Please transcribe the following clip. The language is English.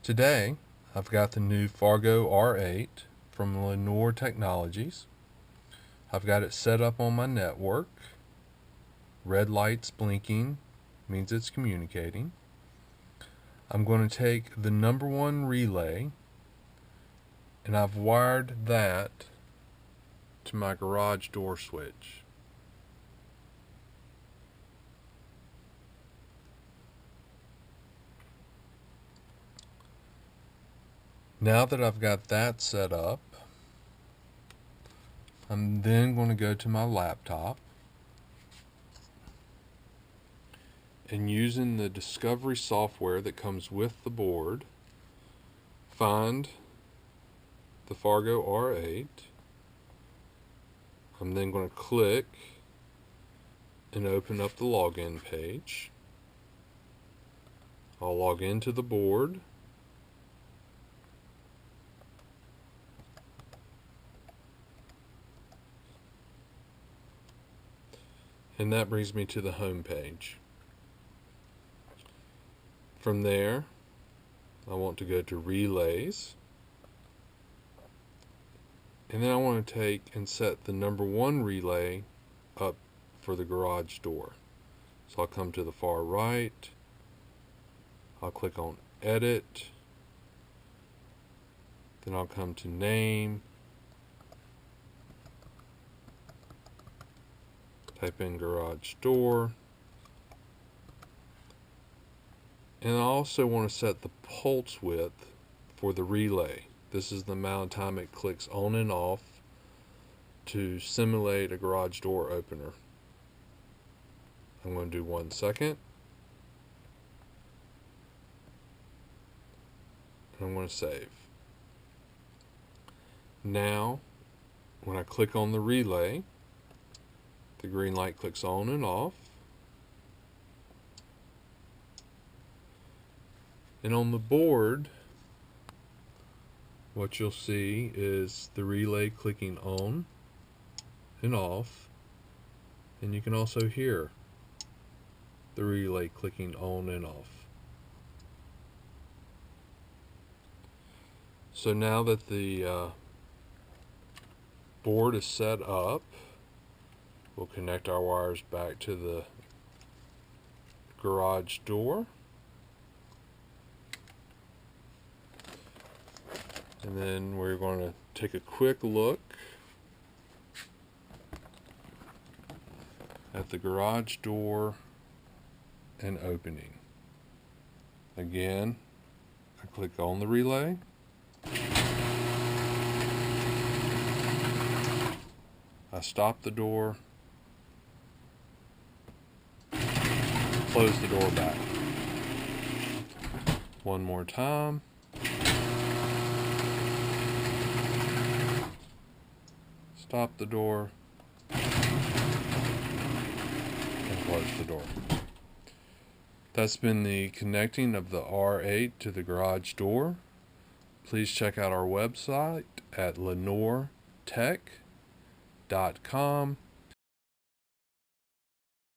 Today, I've got the new Fargo R8 from Lenore Technologies. I've got it set up on my network. Red lights blinking means it's communicating. I'm going to take the number one relay and I've wired that to my garage door switch. Now that I've got that set up, I'm then going to go to my laptop and, using the Discovery software that comes with the board, find the Fargo R8. I'm then going to click and open up the login page. I'll log into the board. And that brings me to the home page. From there, I want to go to Relays. And then I want to take and set the number one relay up for the garage door. So I'll come to the far right. I'll click on Edit. Then I'll come to Name. Type in garage door. And I also want to set the pulse width for the relay. This is the amount of time it clicks on and off to simulate a garage door opener. I'm going to do 1 second. And I'm going to save. Now, when I click on the relay, the green light clicks on and off. And on the board, what you'll see is the relay clicking on and off. And you can also hear the relay clicking on and off. So now that the board is set up, we'll connect our wires back to the garage door. And then we're going to take a quick look at the garage door and opening. Again, I click on the relay. I stop the door. Close the door back. One more time. Stop the door. And close the door. That's been the connecting of the R8 to the garage door. Please check out our website at lenoretech.com